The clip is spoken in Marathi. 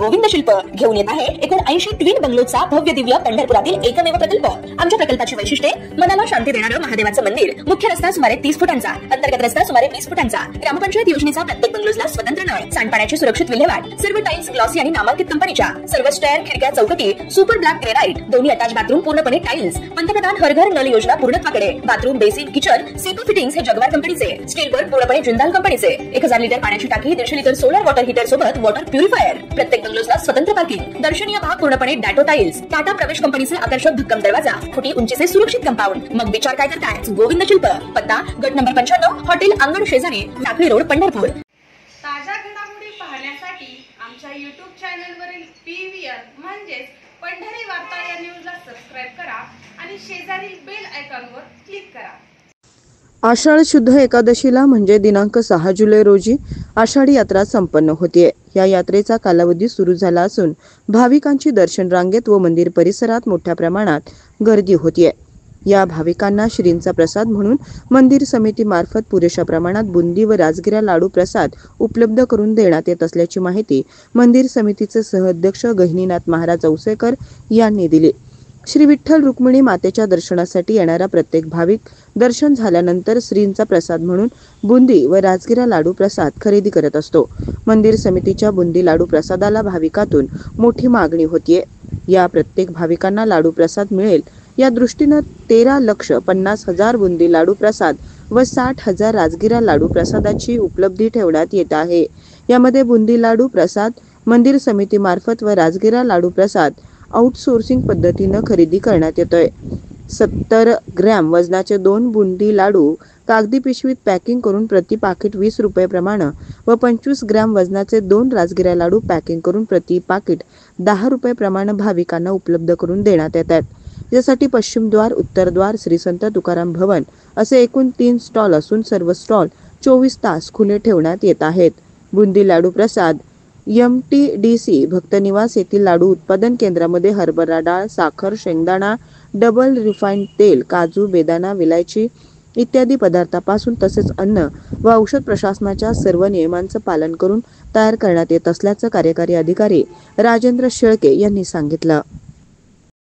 गोविंद शिल्प घेऊन येत आहे एकूण 80 ट्विन बंगलोचा भव्य दिव्य पंढरपुरातील एकमेव प्रकल्प। आमच्या प्रकल्पाची वैशिष्ट्ये मनाला शांती देणारं महादेवाचं मंदिर, मुख्य रस्ता सुमारे 30 फुटांचा, अंतर्गत रस्ता सुमारे 20 फुटांचा, ग्रामपंचायत योजनेचा प्रत्येक बंगलोजला स्वतंत्र नळ, सांडपाण्याची सुरक्षित विल्हेवाट, सर्व टाइल्स ग्लॉसी आणि नामांकित कंपनीच्या, सर्व स्टेअर, खिडक्या, चौकटी सुपर ब्लॅक ग्रेनाइट, दोन्ही अटॅच बाथरूम पूर्णपणे टाइल्स, पंतप्रधान हर घर नळ योजना पूर्णत्वाकडे, बाथरूम, बेसिन, किचन, सीपू फिटिंग्स हे जगवार कंपनीचे, स्टील वर्क पूर्णपणे जिंदाल कंपनीचे, 1000 लिटर पाण्याची टाकी, 150 लिटर सोलर वॉटर हीटर सोबत वॉटर प्युरिफायर, प्रत्येक बंगलोजला स्वतंत्र पार्किंग, दर्शनीय भाग पूर्णपणे डॅटो टाइल्स, टाटा प्रवेश कंपनीचे आकर्षक भक्कम दरवाजा, फुटी उंचीचे सुरक्षित कंपाऊंड। मग विचार काय करताय? गोविंद शिल्प, पत्ता गट नंबर 95, हॉटेल अंगण शेजारी, टाकळी रोड, पंढरपूर। ताज्या घडामोडी पाहण्यासाठी आमच्या YouTube चॅनलवरील PVR म्हणजेच पंढरी वार्ता या न्यूजला सबस्क्राइब करा आणि शेजारील बेल आयकॉनवर क्लिक करा। आषाढ शुद्ध एकादशीला म्हणजे दिनांक 6 जुलै रोजी आषाढी यात्रा संपन्न होतीये। या यात्रेचा कालावधी सुरू झाला असून भाविकांची दर्शन रांगेत व मंदिर परिसरात मोठ्या प्रमाणात गर्दी होतीये। या भाविकांना श्रींचा प्रसाद म्हणून मंदिर समितीमार्फत पुरेशा प्रमाणात बुंदी व राजगिरा लाडू प्रसाद उपलब्ध करून देण्यात येत असल्याची माहिती मंदिर समितीचे सहअध्यक्ष गहिनीनाथ महाराज औसेकर यांनी दिली। श्री विठ्ठल रुक्मिणी मातेच्या दर्शनासाठी येणारा प्रत्येक भाविक दर्शन झाल्यानंतर श्रींचा प्रसाद म्हणून बुंदी व राजगिरा लाडू प्रसाद खरेदी करत असतो। मंदिर समितीच्या बुंदी लाडू प्रसादाला भाविकातून मोठी मागणी होतीये। या प्रत्येक भाविकांना लाडू प्रसाद मिळेल या दृष्टीने 13,50,000 बुंदी लाडू प्रसाद व 60,000 राजगिरा लाडू प्रसादाची उपलब्धी ठेवण्यात येत आहे। यामध्ये बुंदी लाडू प्रसाद मंदिर समितीमार्फत व राजगिरा लाडू प्रसाद आउटसोर्सिंग पद्धतीने खरेदी करण्यात येतोय। 70 ग्रॅम वजनाचे 2 बुंदी लाडू कागदी पिशवीत पॅकिंग करून प्रति पाकिट 20 रुपये प्रमाणे व 25 ग्रॅम वजनाचे 2 राजगिरा लाडू पॅकिंग करून प्रति पाकिट 10 रुपये प्रमाणे भाविकांना उपलब्ध करून देण्यात येत आहेत। यासाठी पश्चिम द्वार, उत्तर द्वार, श्री संत तुकाराम भवन असे एकूण 3 स्टॉल असून सर्व स्टॉल 24 तास खुले ठेवण्यात येत आहेत। बुंदी लाडू प्रसाद MTDC भक्तनिवास येथील लाडू उत्पादन केंद्रामध्ये हरभरा डाळ, साखर, शेंगदाणा, डबल रिफाइंड तेल, काजू, बेदाणा, विलायची इत्यादी पदार्थापासून तसेच अन्न व औषध प्रशासनाच्या सर्व नियमांचे पालन करून तयार करण्यात येत असल्याचे कार्यकारी अधिकारी राजेंद्र शेळके यांनी सांगितलं।